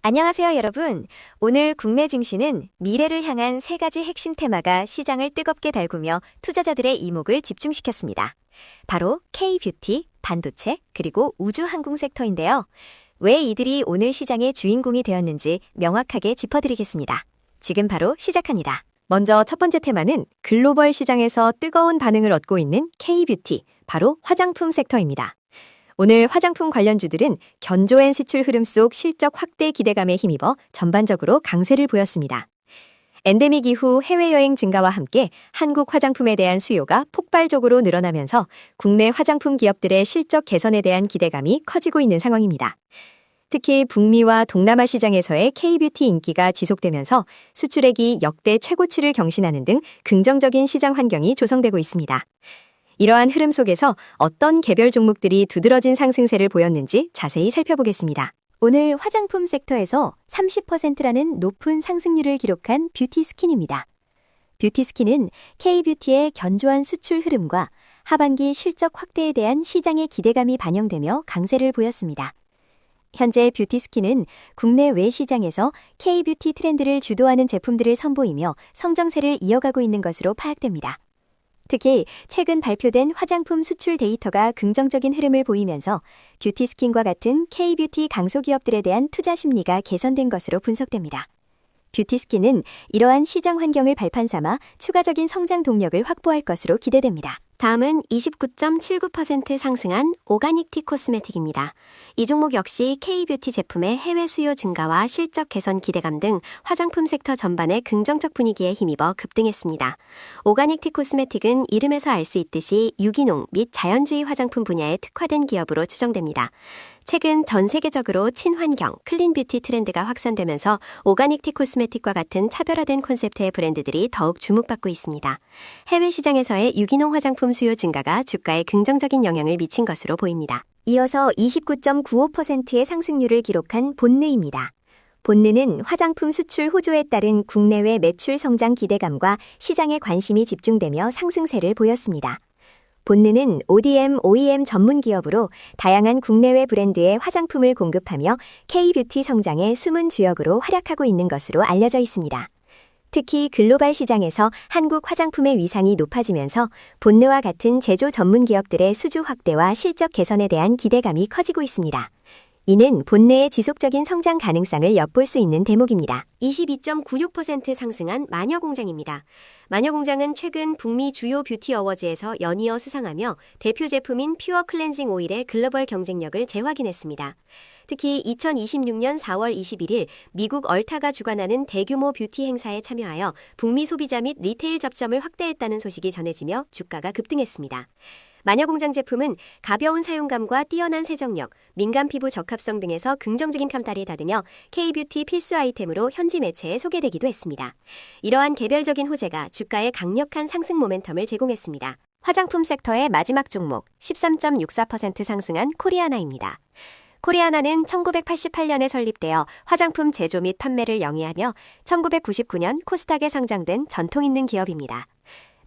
안녕하세요, 여러분. 오늘 국내 증시는 미래를 향한 세 가지 핵심 테마가 시장을 뜨겁게 달구며 투자자들의 이목을 집중시켰습니다. 바로 K-뷰티, 반도체, 그리고 우주항공 섹터인데요. 왜 이들이 오늘 시장의 주인공이 되었는지 명확하게 짚어드리겠습니다. 지금 바로 시작합니다. 먼저 첫 번째 테마는 글로벌 시장에서 뜨거운 반응을 얻고 있는 K-뷰티, 바로 화장품 섹터입니다. 오늘 화장품 관련주들은 견조한 수출 흐름 속 실적 확대 기대감에 힘입어 전반적으로 강세를 보였습니다. 엔데믹 이후 해외여행 증가와 함께 한국 화장품에 대한 수요가 폭발적으로 늘어나면서 국내 화장품 기업들의 실적 개선에 대한 기대감이 커지고 있는 상황입니다. 특히 북미와 동남아 시장에서의 K-뷰티 인기가 지속되면서 수출액이 역대 최고치를 경신하는 등 긍정적인 시장 환경이 조성되고 있습니다. 이러한 흐름 속에서 어떤 개별 종목들이 두드러진 상승세를 보였는지 자세히 살펴보겠습니다. 오늘 화장품 섹터에서 30%라는 높은 상승률을 기록한 뷰티스킨입니다. 뷰티스킨은 K-뷰티의 견조한 수출 흐름과 하반기 실적 확대에 대한 시장의 기대감이 반영되며 강세를 보였습니다. 현재 뷰티스킨은 국내 외 시장에서 K-뷰티 트렌드를 주도하는 제품들을 선보이며 성장세를 이어가고 있는 것으로 파악됩니다. 특히 최근 발표된 화장품 수출 데이터가 긍정적인 흐름을 보이면서 뷰티스킨과 같은 K-뷰티 강소기업들에 대한 투자 심리가 개선된 것으로 분석됩니다. 뷰티스킨은 이러한 시장 환경을 발판 삼아 추가적인 성장 동력을 확보할 것으로 기대됩니다. 다음은 29.79% 상승한 오가닉 티 코스메틱입니다. 이 종목 역시 K-뷰티 제품의 해외 수요 증가와 실적 개선 기대감 등 화장품 섹터 전반의 긍정적 분위기에 힘입어 급등했습니다. 오가닉 티 코스메틱은 이름에서 알 수 있듯이 유기농 및 자연주의 화장품 분야에 특화된 기업으로 추정됩니다. 최근 전 세계적으로 친환경, 클린 뷰티 트렌드가 확산되면서 오가닉 티 코스메틱과 같은 차별화된 콘셉트의 브랜드들이 더욱 주목받고 있습니다. 해외 시장에서의 유기농 화장품 수요 증가가 주가에 긍정적인 영향을 미친 것으로 보입니다. 이어서 29.95%의 상승률을 기록한 본느입니다. 본느는 화장품 수출 호조에 따른 국내외 매출 성장 기대감과 시장의 관심이 집중되며 상승세를 보였습니다. 본느는 ODM, OEM 전문 기업으로 다양한 국내외 브랜드의 화장품을 공급하며 K-뷰티 성장의 숨은 주역으로 활약하고 있는 것으로 알려져 있습니다. 특히 글로벌 시장에서 한국 화장품의 위상이 높아지면서 본느와 같은 제조 전문 기업들의 수주 확대와 실적 개선에 대한 기대감이 커지고 있습니다. 이는 본느의 지속적인 성장 가능성을 엿볼 수 있는 대목입니다. 22.96% 상승한 마녀공장입니다. 마녀공장은 최근 북미 주요 뷰티 어워즈에서 연이어 수상하며 대표 제품인 퓨어 클렌징 오일의 글로벌 경쟁력을 재확인했습니다. 특히 2026년 4월 21일 미국 얼타가 주관하는 대규모 뷰티 행사에 참여하여 북미 소비자 및 리테일 접점을 확대했다는 소식이 전해지며 주가가 급등했습니다. 마녀공장 제품은 가벼운 사용감과 뛰어난 세정력, 민감 피부 적합성 등에서 긍정적인 평가를 받으며 K-뷰티 필수 아이템으로 현지 매체에 소개되기도 했습니다. 이러한 개별적인 호재가 주가에 강력한 상승 모멘텀을 제공했습니다. 화장품 섹터의 마지막 종목 13.64% 상승한 코리아나입니다. 코리아나는 1988년에 설립되어 화장품 제조 및 판매를 영위하며 1999년 코스닥에 상장된 전통 있는 기업입니다.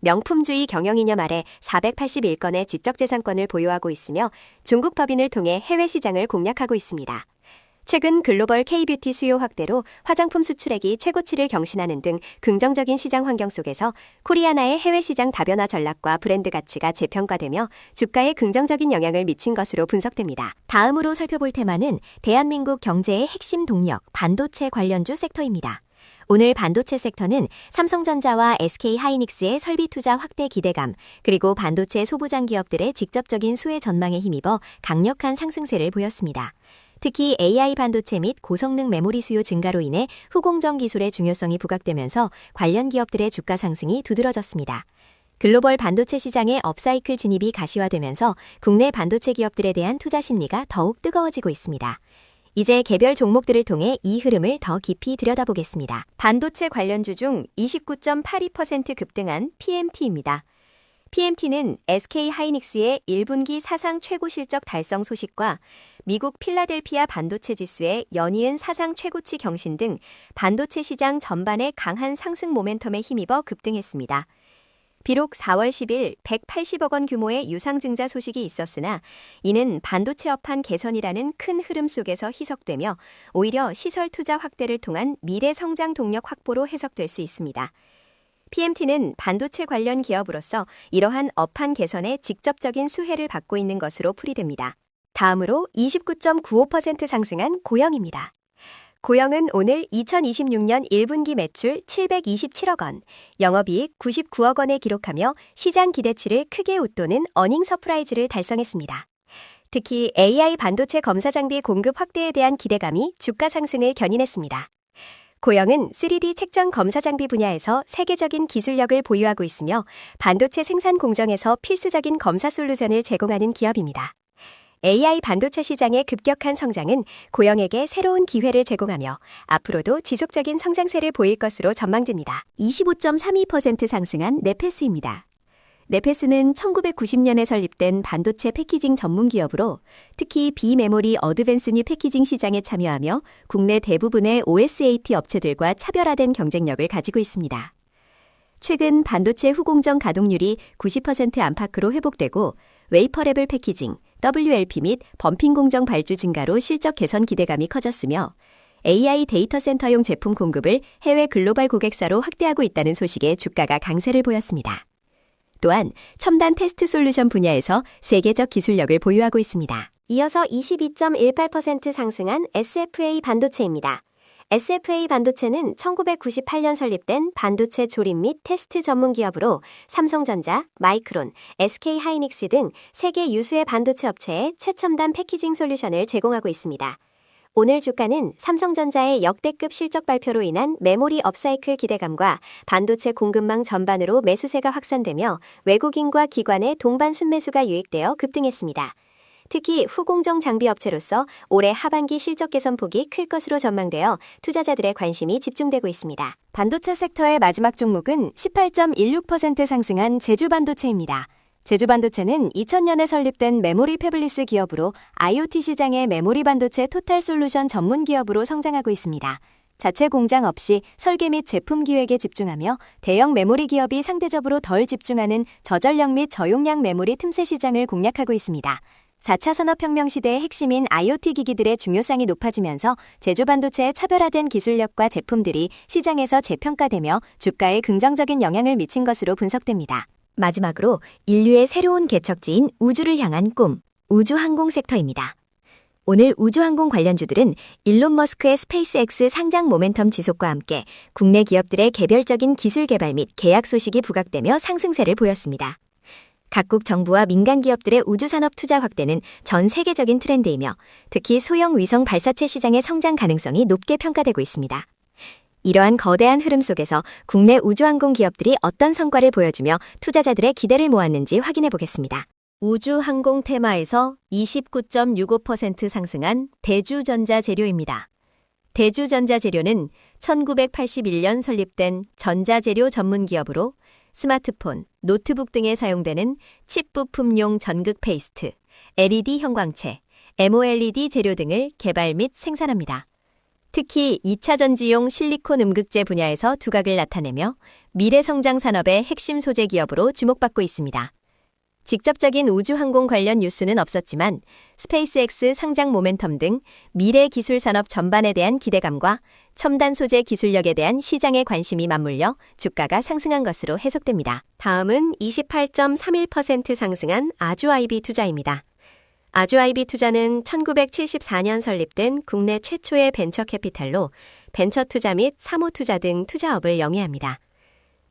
명품주의 경영이념 아래 481건의 지적재산권을 보유하고 있으며 중국 법인을 통해 해외 시장을 공략하고 있습니다. 최근 글로벌 K-뷰티 수요 확대로 화장품 수출액이 최고치를 경신하는 등 긍정적인 시장 환경 속에서 코리아나의 해외 시장 다변화 전략과 브랜드 가치가 재평가되며 주가에 긍정적인 영향을 미친 것으로 분석됩니다. 다음으로 살펴볼 테마는 대한민국 경제의 핵심 동력, 반도체 관련주 섹터입니다. 오늘 반도체 섹터는 삼성전자와 SK하이닉스의 설비 투자 확대 기대감, 그리고 반도체 소부장 기업들의 직접적인 수혜 전망에 힘입어 강력한 상승세를 보였습니다. 특히 AI 반도체 및 고성능 메모리 수요 증가로 인해 후공정 기술의 중요성이 부각되면서 관련 기업들의 주가 상승이 두드러졌습니다. 글로벌 반도체 시장의 업사이클 진입이 가시화되면서 국내 반도체 기업들에 대한 투자 심리가 더욱 뜨거워지고 있습니다. 이제 개별 종목들을 통해 이 흐름을 더 깊이 들여다보겠습니다. 반도체 관련주 중 29.82% 급등한 PMT입니다. PMT는 SK하이닉스의 1분기 사상 최고 실적 달성 소식과 미국 필라델피아 반도체 지수의 연이은 사상 최고치 경신 등 반도체 시장 전반의 강한 상승 모멘텀에 힘입어 급등했습니다. 비록 4월 10일 180억 원 규모의 유상증자 소식이 있었으나 이는 반도체 업황 개선이라는 큰 흐름 속에서 희석되며 오히려 시설 투자 확대를 통한 미래 성장 동력 확보로 해석될 수 있습니다. PMT는 반도체 관련 기업으로서 이러한 업황 개선에 직접적인 수혜를 받고 있는 것으로 풀이됩니다. 다음으로 29.95% 상승한 고영입니다. 고영은 오늘 2026년 1분기 매출 727억 원, 영업이익 99억 원을 기록하며 시장 기대치를 크게 웃도는 어닝 서프라이즈를 달성했습니다. 특히 AI 반도체 검사 장비 공급 확대에 대한 기대감이 주가 상승을 견인했습니다. 고영은 3D 책정 검사 장비 분야에서 세계적인 기술력을 보유하고 있으며 반도체 생산 공정에서 필수적인 검사 솔루션을 제공하는 기업입니다. AI 반도체 시장의 급격한 성장은 고영에게 새로운 기회를 제공하며 앞으로도 지속적인 성장세를 보일 것으로 전망됩니다. 25.32% 상승한 네페스입니다. 네페스는 1990년에 설립된 반도체 패키징 전문 기업으로 특히 비메모리 어드밴스 니 패키징 시장에 참여하며 국내 대부분의 OSAT 업체들과 차별화된 경쟁력을 가지고 있습니다. 최근 반도체 후공정 가동률이 90% 안팎으로 회복되고 웨이퍼 레벨 패키징, WLP 및 범핑 공정 발주 증가로 실적 개선 기대감이 커졌으며 AI 데이터 센터용 제품 공급을 해외 글로벌 고객사로 확대하고 있다는 소식에 주가가 강세를 보였습니다. 또한 첨단 테스트 솔루션 분야에서 세계적 기술력을 보유하고 있습니다. 이어서 22.18% 상승한 SFA 반도체입니다. SFA 반도체는 1998년 설립된 반도체 조립 및 테스트 전문 기업으로 삼성전자, 마이크론, SK하이닉스 등 세계 유수의 반도체 업체에 최첨단 패키징 솔루션을 제공하고 있습니다. 오늘 주가는 삼성전자의 역대급 실적 발표로 인한 메모리 업사이클 기대감과 반도체 공급망 전반으로 매수세가 확산되며 외국인과 기관의 동반 순매수가 유입되어 급등했습니다. 특히 후공정 장비 업체로서 올해 하반기 실적 개선 폭이 클 것으로 전망되어 투자자들의 관심이 집중되고 있습니다. 반도체 섹터의 마지막 종목은 18.16% 상승한 제주반도체입니다. 제주반도체는 2000년에 설립된 메모리 패블리스 기업으로 IoT 시장의 메모리 반도체 토탈 솔루션 전문 기업으로 성장하고 있습니다. 자체 공장 없이 설계 및 제품 기획에 집중하며 대형 메모리 기업이 상대적으로 덜 집중하는 저전력 및 저용량 메모리 틈새 시장을 공략하고 있습니다. 4차 산업혁명 시대의 핵심인 IoT 기기들의 중요성이 높아지면서 제주반도체의 차별화된 기술력과 제품들이 시장에서 재평가되며 주가에 긍정적인 영향을 미친 것으로 분석됩니다. 마지막으로 인류의 새로운 개척지인 우주를 향한 꿈, 우주항공 섹터입니다. 오늘 우주항공 관련주들은 일론 머스크의 스페이스X 상장 모멘텀 지속과 함께 국내 기업들의 개별적인 기술 개발 및 계약 소식이 부각되며 상승세를 보였습니다. 각국 정부와 민간 기업들의 우주산업 투자 확대는 전 세계적인 트렌드이며 특히 소형 위성 발사체 시장의 성장 가능성이 높게 평가되고 있습니다. 이러한 거대한 흐름 속에서 국내 우주항공 기업들이 어떤 성과를 보여주며 투자자들의 기대를 모았는지 확인해 보겠습니다. 우주항공 테마에서 29.65% 상승한 대주전자재료입니다. 대주전자재료는 1981년 설립된 전자재료 전문 기업으로 스마트폰, 노트북 등에 사용되는 칩 부품용 전극 페이스트, LED 형광체, MOLED 재료 등을 개발 및 생산합니다. 특히 2차 전지용 실리콘 음극재 분야에서 두각을 나타내며 미래 성장 산업의 핵심 소재 기업으로 주목받고 있습니다. 직접적인 우주항공 관련 뉴스는 없었지만 스페이스X 상장 모멘텀 등 미래 기술 산업 전반에 대한 기대감과 첨단 소재 기술력에 대한 시장의 관심이 맞물려 주가가 상승한 것으로 해석됩니다. 다음은 28.31% 상승한 아주아이비 투자입니다. 아주아이비 투자는 1974년 설립된 국내 최초의 벤처 캐피탈로 벤처 투자 및 사모 투자 등 투자업을 영위합니다.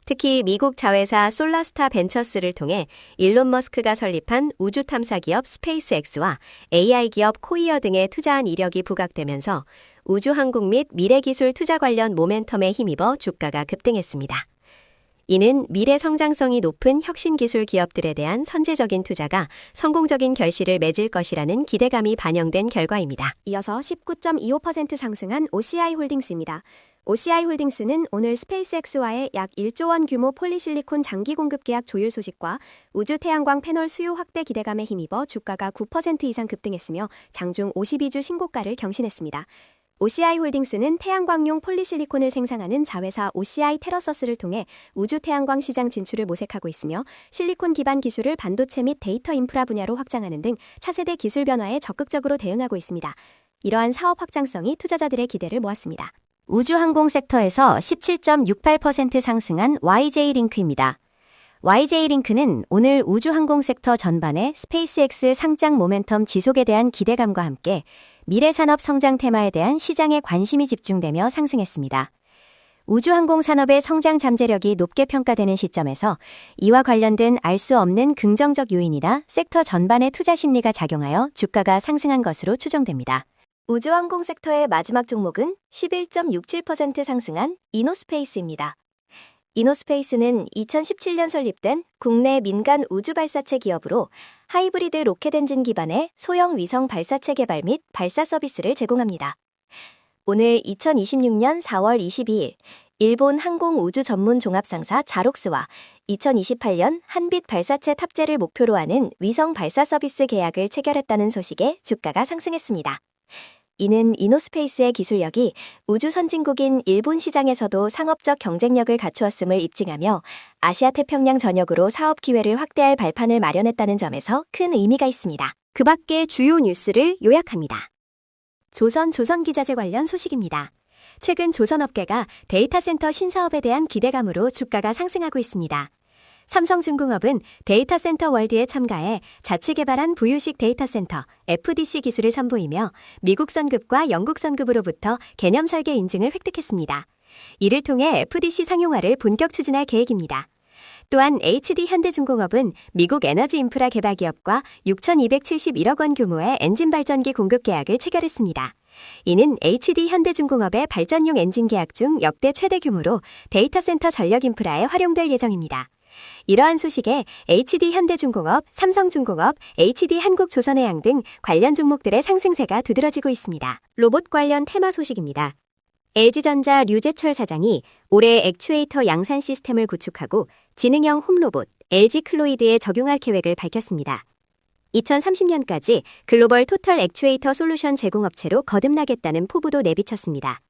특히 미국 자회사 솔라스타 벤처스를 통해 일론 머스크가 설립한 우주 탐사 기업 스페이스X와 AI 기업 코이어 등에 투자한 이력이 부각되면서 우주항공 및 미래기술 투자 관련 모멘텀에 힘입어 주가가 급등했습니다. 이는 미래 성장성이 높은 혁신기술 기업들에 대한 선제적인 투자가 성공적인 결실을 맺을 것이라는 기대감이 반영된 결과입니다. 이어서 19.25% 상승한 OCI홀딩스입니다. OCI홀딩스는 오늘 스페이스X와의 약 1조 원 규모 폴리실리콘 장기 공급 계약 조율 소식과 우주 태양광 패널 수요 확대 기대감에 힘입어 주가가 9% 이상 급등했으며 장중 52주 신고가를 경신했습니다. OCI 홀딩스는 태양광용 폴리실리콘을 생산하는 자회사 OCI 테러서스를 통해 우주 태양광 시장 진출을 모색하고 있으며 실리콘 기반 기술을 반도체 및 데이터 인프라 분야로 확장하는 등 차세대 기술 변화에 적극적으로 대응하고 있습니다. 이러한 사업 확장성이 투자자들의 기대를 모았습니다. 우주항공 섹터에서 17.68% 상승한 YJ링크입니다. YJ링크는 오늘 우주항공 섹터 전반의 스페이스X 상장 모멘텀 지속에 대한 기대감과 함께 미래 산업 성장 테마에 대한 시장의 관심이 집중되며 상승했습니다. 우주항공 산업의 성장 잠재력이 높게 평가되는 시점에서 이와 관련된 알 수 없는 긍정적 요인이나 섹터 전반의 투자 심리가 작용하여 주가가 상승한 것으로 추정됩니다. 우주항공 섹터의 마지막 종목은 11.67% 상승한 이노스페이스입니다. 이노스페이스는 2017년 설립된 국내 민간 우주 발사체 기업으로 하이브리드 로켓 엔진 기반의 소형 위성 발사체 개발 및 발사 서비스를 제공합니다. 오늘 2026년 4월 22일 일본 항공 우주 전문 종합상사 자록스와 2028년 한빛 발사체 탑재를 목표로 하는 위성 발사 서비스 계약을 체결했다는 소식에 주가가 상승했습니다. 이는 이노스페이스의 기술력이 우주 선진국인 일본 시장에서도 상업적 경쟁력을 갖추었음을 입증하며 아시아 태평양 전역으로 사업 기회를 확대할 발판을 마련했다는 점에서 큰 의미가 있습니다. 그 밖의 주요 뉴스를 요약합니다. 조선기자재 관련 소식입니다. 최근 조선업계가 데이터 센터 신사업에 대한 기대감으로 주가가 상승하고 있습니다. 삼성중공업은 데이터 센터 월드에 참가해 자체 개발한 부유식 데이터 센터 FDC 기술을 선보이며 미국 선급과 영국 선급으로부터 개념 설계 인증을 획득했습니다. 이를 통해 FDC 상용화를 본격 추진할 계획입니다. 또한 HD 현대중공업은 미국 에너지 인프라 개발 기업과 6,271억 원 규모의 엔진 발전기 공급 계약을 체결했습니다. 이는 HD 현대중공업의 발전용 엔진 계약 중 역대 최대 규모로 데이터 센터 전력 인프라에 활용될 예정입니다. 이러한 소식에 HD 현대중공업, 삼성중공업, HD 한국조선해양 등 관련 종목들의 상승세가 두드러지고 있습니다. 로봇 관련 테마 소식입니다. LG전자 류재철 사장이 올해 액추에이터 양산 시스템을 구축하고 지능형 홈로봇 LG 클로이드에 적용할 계획을 밝혔습니다. 2030년까지 글로벌 토털 액추에이터 솔루션 제공업체로 거듭나겠다는 포부도 내비쳤습니다.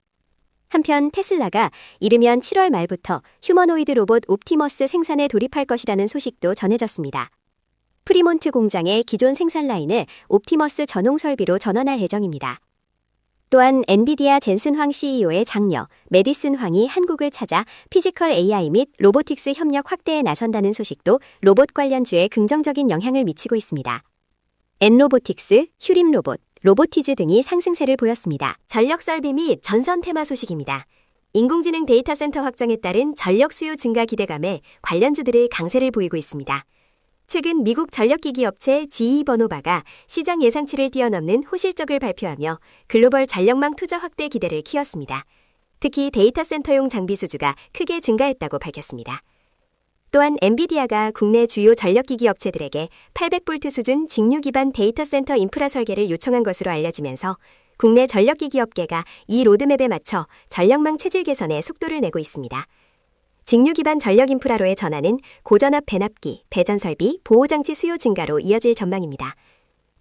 한편 테슬라가 이르면 7월 말부터 휴머노이드 로봇 옵티머스 생산에 돌입할 것이라는 소식도 전해졌습니다. 프리몬트 공장의 기존 생산 라인을 옵티머스 전용 설비로 전환할 예정입니다. 또한 엔비디아 젠슨 황 CEO의 장녀 메디슨 황이 한국을 찾아 피지컬 AI 및 로보틱스 협력 확대에 나선다는 소식도 로봇 관련주에 긍정적인 영향을 미치고 있습니다. 엔로보틱스, 휴림로봇, 로보티즈 등이 상승세를 보였습니다. 전력 설비 및 전선 테마 소식입니다. 인공지능 데이터 센터 확장에 따른 전력 수요 증가 기대감에 관련주들이 강세를 보이고 있습니다. 최근 미국 전력기기 업체 GE 버노바가 시장 예상치를 뛰어넘는 호실적을 발표하며 글로벌 전력망 투자 확대 기대를 키웠습니다. 특히 데이터 센터용 장비 수주가 크게 증가했다고 밝혔습니다. 또한 엔비디아가 국내 주요 전력기기 업체들에게 800V 수준 직류 기반 데이터 센터 인프라 설계를 요청한 것으로 알려지면서 국내 전력기기 업계가 이 로드맵에 맞춰 전력망 체질 개선에 속도를 내고 있습니다. 직류 기반 전력 인프라로의 전환은 고전압 배납기, 배전 설비, 보호장치 수요 증가로 이어질 전망입니다.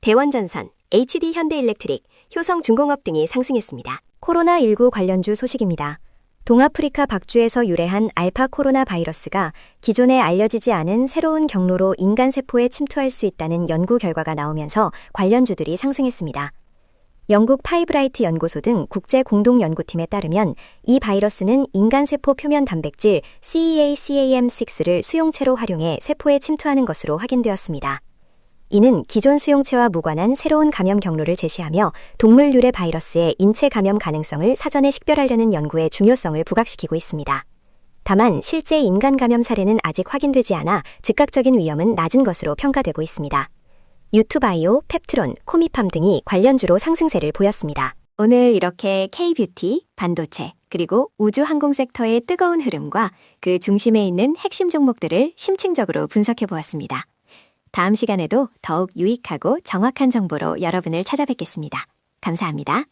대원전선, HD 현대일렉트릭, 효성중공업 등이 상승했습니다. 코로나19 관련주 소식입니다. 동아프리카 박주에서 유래한 알파 코로나 바이러스가 기존에 알려지지 않은 새로운 경로로 인간 세포에 침투할 수 있다는 연구 결과가 나오면서 관련주들이 상승했습니다. 영국 파이브라이트 연구소 등 국제 공동 연구팀에 따르면 이 바이러스는 인간 세포 표면 단백질 CEACAM6를 수용체로 활용해 세포에 침투하는 것으로 확인되었습니다. 이는 기존 수용체와 무관한 새로운 감염 경로를 제시하며 동물 유래 바이러스의 인체 감염 가능성을 사전에 식별하려는 연구의 중요성을 부각시키고 있습니다. 다만 실제 인간 감염 사례는 아직 확인되지 않아 즉각적인 위험은 낮은 것으로 평가되고 있습니다. 유투바이오, 펩트론, 코미팜 등이 관련주로 상승세를 보였습니다. 오늘 이렇게 K뷰티, 반도체, 그리고 우주항공 섹터의 뜨거운 흐름과 그 중심에 있는 핵심 종목들을 심층적으로 분석해 보았습니다. 다음 시간에도 더욱 유익하고 정확한 정보로 여러분을 찾아뵙겠습니다. 감사합니다.